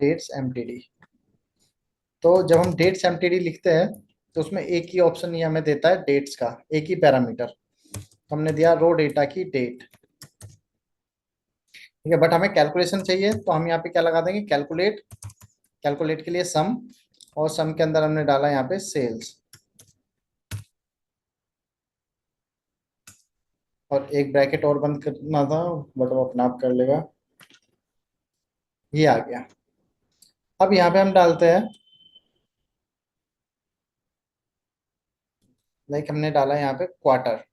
Dates MTD. तो जब हम डेट्स एमटीडी लिखते हैं तो उसमें एक ही ऑप्शन ये हमें देता है डेट्स का, एक ही पैरामीटर। तो हमने दिया रो डेटा की डेट। ठीक है, बट हमें कैलकुलेशन चाहिए तो हम यहाँ पे क्या लगा देंगे, कैलकुलेट। कैलकुलेट के लिए सम, और सम के अंदर हमने डाला यहाँ पे सेल्स, और एक ब्रैकेट और बंद करना था बट वो अपना आप कर लेगा। ये आ गया। अब यहाँ पे हम डालते हैं, लाइक हमने डाला यहाँ पे क्वार्टर।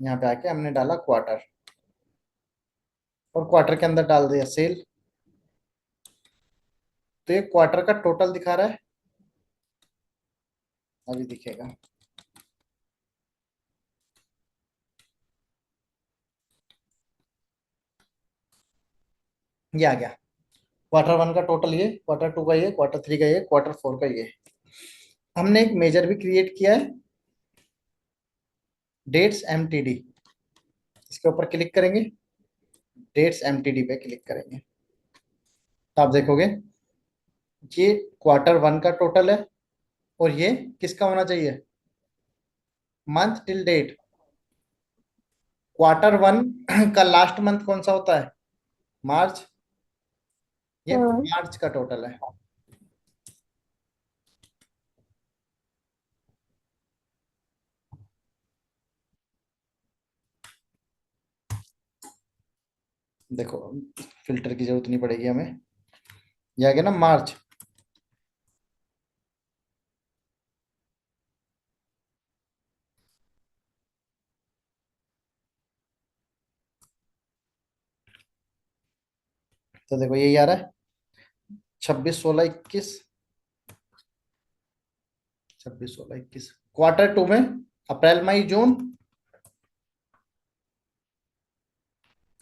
यहाँ पे आके हमने डाला क्वार्टर, और क्वार्टर के अंदर डाल दिया सेल। तो ये क्वार्टर का टोटल दिखा रहा है, अभी दिखेगा। ये आ गया क्वार्टर वन का टोटल, ये क्वार्टर टू का, ये क्वार्टर थ्री का, ये क्वार्टर फोर का। ये हमने एक मेजर भी क्रिएट किया है, डेट्स एमटीडी। इसके ऊपर क्लिक करेंगे, डेट्स एमटीडी पे क्लिक करेंगे, तो आप देखोगे ये क्वार्टर वन का टोटल है, और ये किसका होना चाहिए, month till date. Quarter one का लास्ट मंथ कौन सा होता है, मार्च। ये हाँ। मार्च का टोटल है। देखो, फिल्टर की जरूरत नहीं पड़ेगी हमें। ये आ गया ना मार्च। तो देखो यही आ रहा है, 26 16 21। 26 16 21 क्वार्टर टू में अप्रैल मई जून,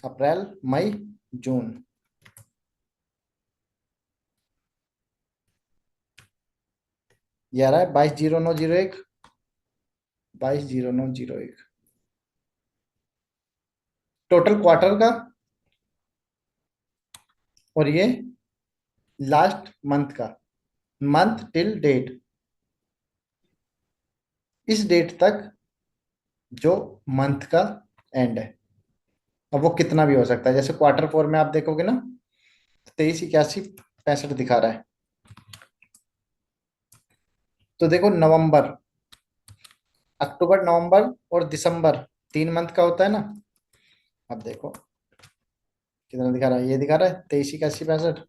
अप्रैल मई जून। ये आ रहा है 22 09 01, 22 09 01 टोटल क्वार्टर का। और ये लास्ट मंथ का, मंथ टिल डेट, इस डेट तक जो मंथ का एंड है। अब वो कितना भी हो सकता है, जैसे क्वार्टर फोर में आप देखोगे ना, 23 81 65 दिखा रहा है। तो देखो नवंबर, अक्टूबर नवंबर और दिसंबर, 3 मंथ का होता है ना। अब देखो कितना दिखा रहा है, ये दिखा रहा है 23 81 65।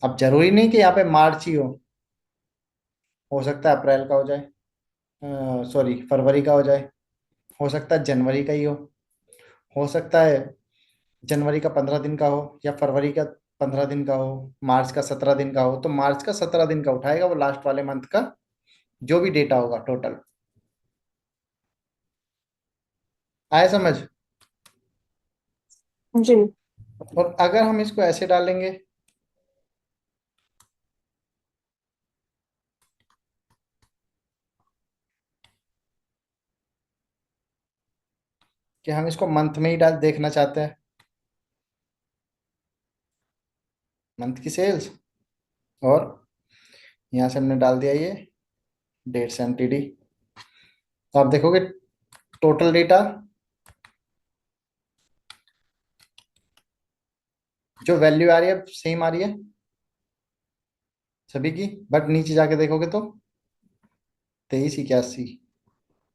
अब जरूरी नहीं कि यहाँ पे मार्च ही हो सकता है अप्रैल का हो जाए, सॉरी फरवरी का हो जाए, हो सकता है जनवरी का ही हो सकता है जनवरी का 15 दिन का हो, या फरवरी का 15 दिन का हो, मार्च का 17 दिन का हो। तो मार्च का 17 दिन का उठाएगा वो, लास्ट वाले मंथ का जो भी डेटा होगा टोटल। आया समझ। जी। और अगर हम इसको ऐसे डालेंगे कि हम इसको मंथ में ही डाल देखना चाहते हैं, मंथ की सेल्स, और यहाँ से हमने डाल दिया ये डेट्स एमटीडी। तो आप देखोगे टोटल डेटा जो वैल्यू आ रही है सेम आ रही है सभी की, बट नीचे जाके देखोगे तो 23 81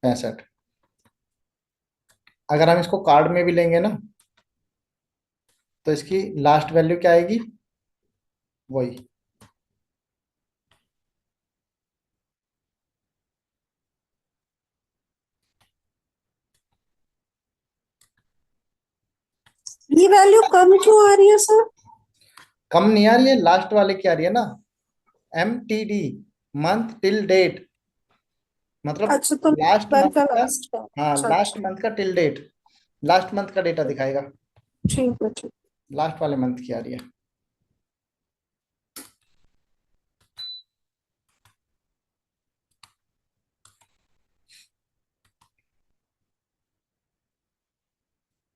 65। अगर हम इसको कार्ड में भी लेंगे ना, तो इसकी लास्ट वैल्यू क्या आएगी, वही। ये वैल्यू कम क्यों आ रही है सर? कम नहीं आ रही है, लास्ट वाले की आ रही है ना, M T D, month till date. मतलब अच्छा, तो लास्ट वन मंथ का का, लास्ट का। हाँ अच्छा लास्ट अच्छा। मंथ का टिल डेट, लास्ट मंथ का डेटा दिखाएगा। ठीक है ठीक। लास्ट वाले मंथ की आ रही है।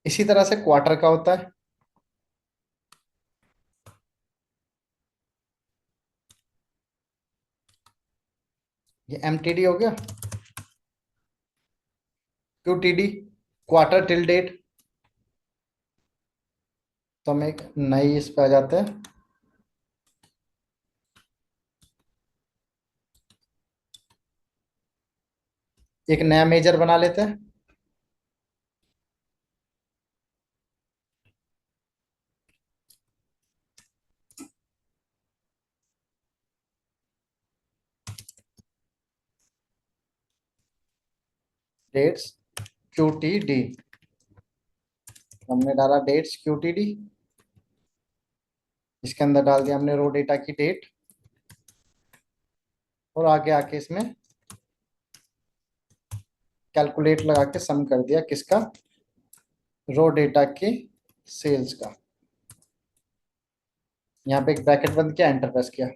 इसी तरह से क्वार्टर का होता है। ये एमटीडी हो गया। क्यूटीडी, क्वार्टर टिल डेट। तो हम एक नई इस पे आ जाते हैं। एक नया मेजर बना लेते हैं। डेट्स क्यूटीडी। हमने डाला डेट्स क्यूटीडी। इसके अंदर डाल दिया हमने रो डेटा की डेट। और आगे आके इसमें कैलकुलेट लगा के सम कर दिया किसका, रो डेटा के सेल्स का। यहाँ पे एक ब्रैकेट बंद किया, एंटर प्रेस किया।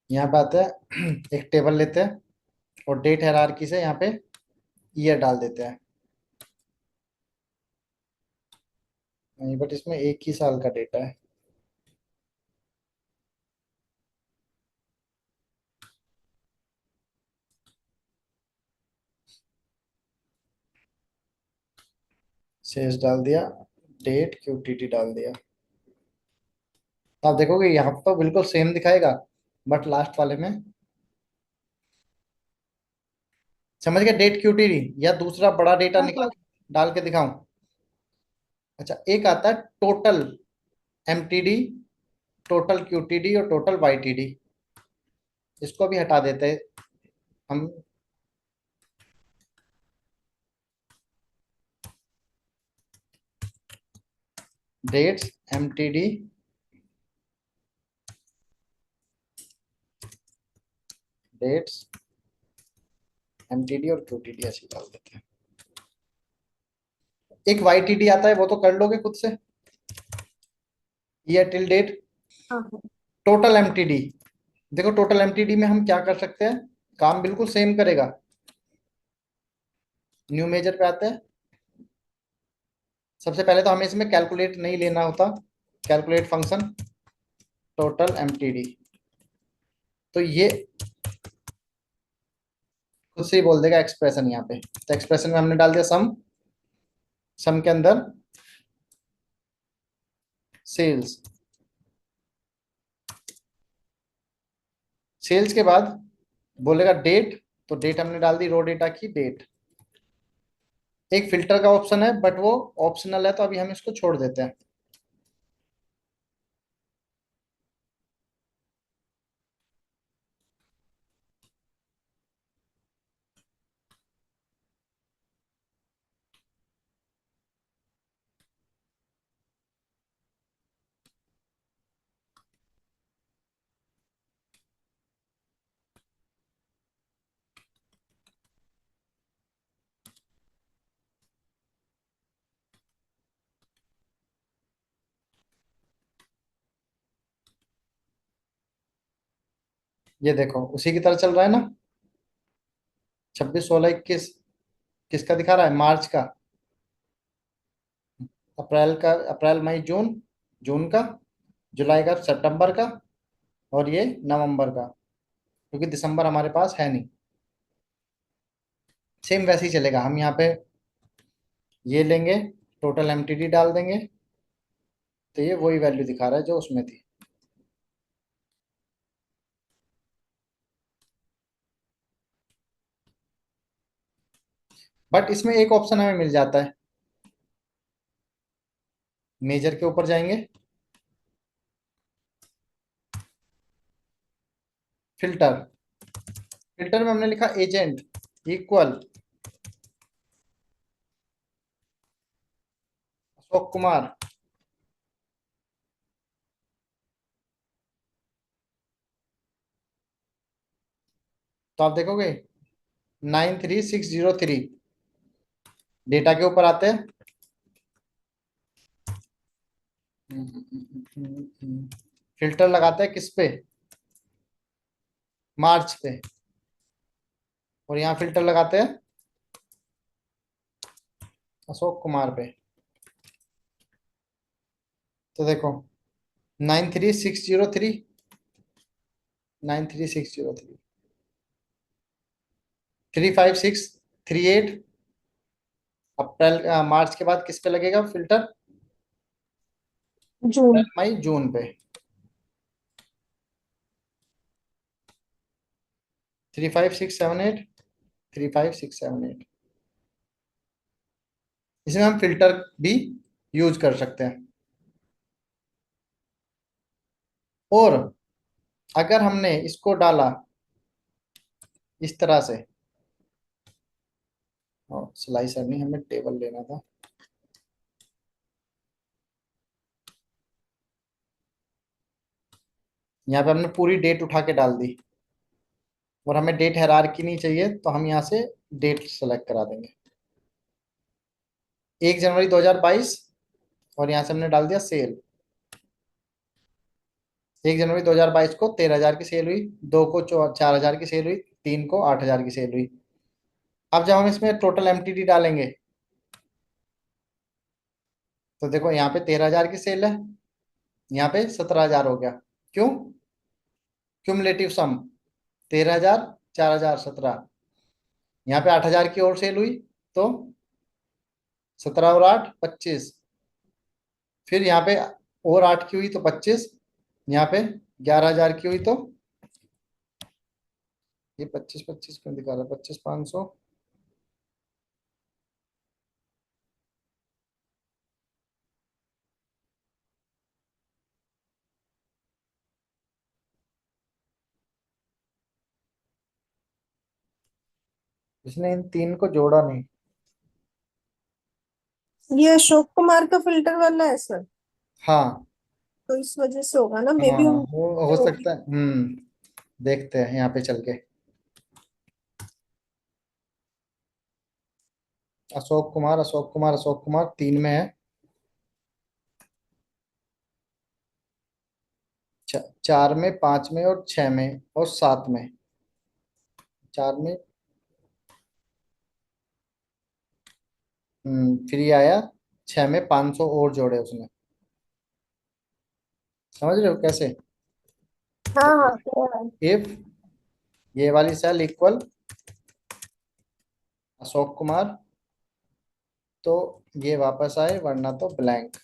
यहाँ पे आते हैं एक टेबल लेते हैं और डेट हायरार्की से यहाँ पे ईयर डाल देते हैं। नहीं, बट इसमें एक ही साल का डेटा है। सेल्स डाल दिया, डेट क्यूटीटी डाल दिया। आप देखोगे यहाँ पर तो बिल्कुल सेम दिखाएगा, बट लास्ट वाले में, समझ गए, डेट क्यूटीटी या दूसरा बड़ा डेटा हाँ निकाल हाँ। के डाल के दिखाऊं। अच्छा, एक आता है टोटल एमटीडी, टोटल क्यूटीडी और टोटल वाईटीडी। इसको भी हटा देते हैं हम। डेट्स एमटीडी, डेट्स एमटीडी और क्यूटीडी ऐसे ही डाल देते हैं। एक वाईटीडी आता है, वो तो कर लोगे खुद से, ईयर टिल डेट। हाँ हाँ। टोटल एमटीडी, देखो टोटल एमटीडी में हम क्या कर सकते हैं, काम बिल्कुल सेम करेगा। न्यू मेजर पे आते हैं। सबसे पहले तो हमें इसमें कैलकुलेट नहीं लेना होता, कैलकुलेट फंक्शन टोटल एमटीडी। तो ये खुद से ही बोल देगा एक्सप्रेशन यहाँ पे। तो एक्सप्रेशन में हमने डाल दिया सम, सम के अंदर सेल्स। सेल्स के बाद बोलेगा डेट, तो डेट हमने डाल दी रो डेटा की डेट। एक फिल्टर का ऑप्शन है, बट वो ऑप्शनल है, तो अभी हम इसको छोड़ देते हैं। ये देखो उसी की तरह चल रहा है ना। 26, 16, 21 किसका दिखा रहा है, मार्च का। अप्रैल का, अप्रैल मई जून, जून का। जुलाई का, सितंबर का। और ये नवंबर का, क्योंकि दिसंबर हमारे पास है नहीं। सेम वैसे ही चलेगा। हम यहाँ पे ये लेंगे, टोटल एमटीडी डाल देंगे, तो ये वही वैल्यू दिखा रहा है जो उसमें थी। बट इसमें एक ऑप्शन हमें मिल जाता है। मेजर के ऊपर जाएंगे, फिल्टर। फिल्टर में हमने लिखा एजेंट इक्वल अशोक कुमार। तो आप देखोगे 93603, डेटा के ऊपर आते हैं। फिल्टर लगाते हैं किस पे, मार्च पे। और यहाँ फिल्टर लगाते हैं अशोक कुमार पे। तो देखो 93603, 93603, 35638। अप्रैल मार्च के बाद किस पे लगेगा फिल्टर? जून। मई जून पे। 35678, 35678। इसमें हम फिल्टर भी यूज कर सकते हैं। और अगर हमने इसको डाला इस तरह से, और स्लाइसर नहीं, हमें टेबल लेना था। यहाँ पे हमने पूरी डेट उठा के डाल दी, और हमें डेट हायरार्की नहीं चाहिए, तो हम यहाँ से डेट सेलेक्ट करा देंगे 1 जनवरी 2022। और यहाँ से हमने डाल दिया सेल। 1 जनवरी 2022 को 13,000 की सेल हुई, 2 को 4,000 की सेल हुई, 3 को 8,000 की सेल हुई। अब जब हम इसमें टोटल एमटीडी डालेंगे, तो देखो यहाँ पे 13,000 की सेल है, यहाँ पे 17,000 हो गया। क्यों? क्यूमुलेटिव सम 13,000, 4,000, 17। यहाँ पे 8,000 की और सेल हुई, तो 17 और 8 25। फिर यहाँ पे और 8 की हुई तो 25। यहाँ पे 11,000 की हुई, तो ये 25 25 क्यों दिखा रहा है? 25,500। इसने इन तीन को जोड़ा नहीं। ये अशोक कुमार का फिल्टर वाला है सर, हाँ तो इस वजह से होगा ना, मे हाँ, बी वो हो होगी। सकता है। देखते हैं यहाँ पे चल के। अशोक कुमार, अशोक कुमार, अशोक कुमार तीन में है। चार में, पांच में, और छह में, और सात में। चार में। फिर ये आया। छह में 500 और जोड़े उसने। समझ रहे हो कैसे? हाँ हाँ, तो है। इफ ये वाली सेल इक्वल अशोक कुमार, तो ये वापस आए, वरना तो ब्लैंक।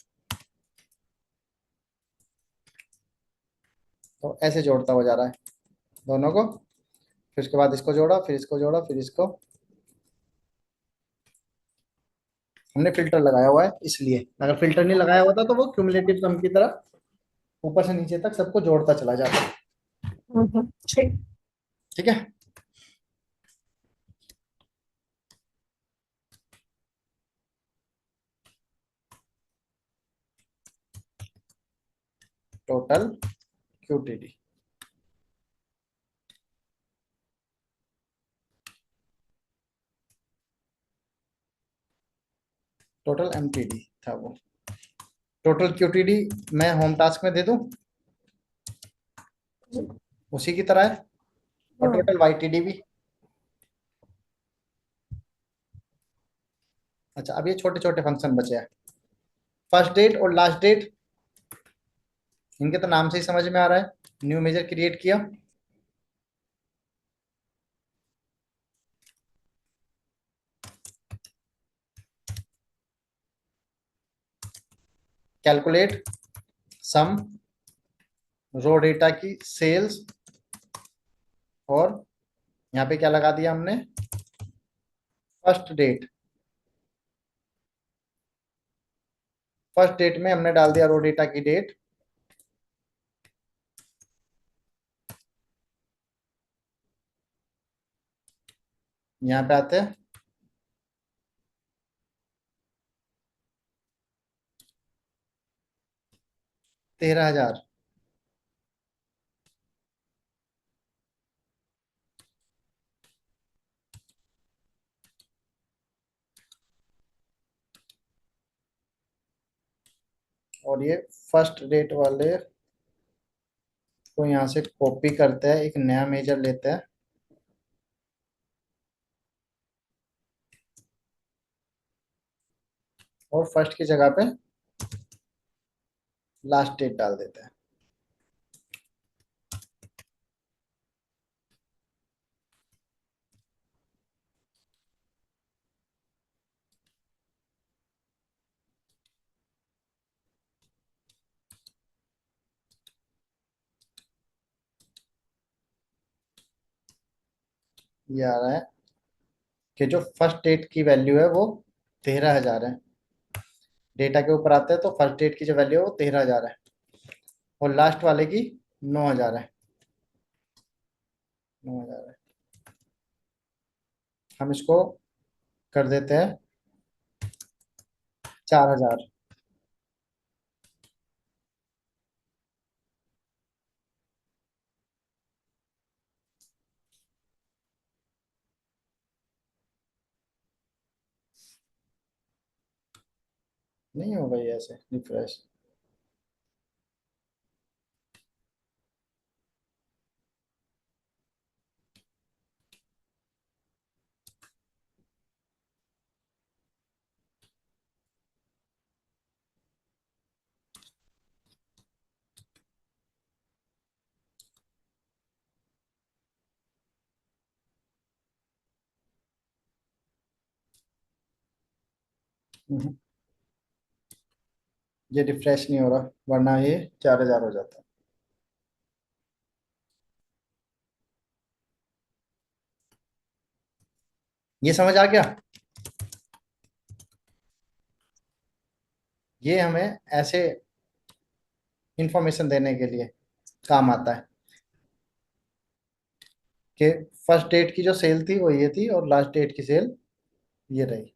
तो ऐसे जोड़ता हो जा रहा है दोनों को। फिर उसके बाद इसको जोड़ा, फिर इसको जोड़ा, फिर इसको। हमने फिल्टर लगाया हुआ है इसलिए। अगर फिल्टर नहीं लगाया होता तो वो क्यूमुलेटिव सम की तरह ऊपर से नीचे तक सबको जोड़ता चला जाता। ठीक। ठीक है। टोटल क्यूटीडी, टोटल एमटीडी था वो। टोटल क्यूटीडी मैं होम टास्क में दे दूं, उसी की तरह है। और हम्म। टोटल वाईटीडी भी। अच्छा, अब ये छोटे छोटे फंक्शन बचे हैं। फर्स्ट डेट और लास्ट डेट, इनके तो नाम से ही समझ में आ रहा है। न्यू मेजर क्रिएट किया, कैलकुलेट सम रो डेटा की सेल्स। और यहाँ पे क्या लगा दिया हमने? First date. फर्स्ट डेट में हमने डाल दिया रो डेटा की डेट। यहाँ पे आते हैं 13,000। और ये फर्स्ट डेट वाले को यहाँ से कॉपी करते हैं, एक नया मेजर लेते हैं। और फर्स्ट की जगह पे लास्ट डेट डाल देते हैं। ये आ रहा है कि जो फर्स्ट डेट की वैल्यू है वो 13,000 है। डेटा के ऊपर आते हैं तो फर्स्ट डेट की जो वैल्यू है वो 13,000 है, और लास्ट वाले की 9,000 है। 9,000 है। हम इसको कर देते हैं 4,000। नहीं होगा ये ऐसे रिफ्रेश। ये रिफ्रेश नहीं हो रहा, वरना ये 4,000 हो जाता। ये समझ आ गया। ये हमें ऐसे इंफॉर्मेशन देने के लिए काम आता है कि फर्स्ट डेट की जो सेल थी वो ये थी, और लास्ट डेट की सेल ये रही।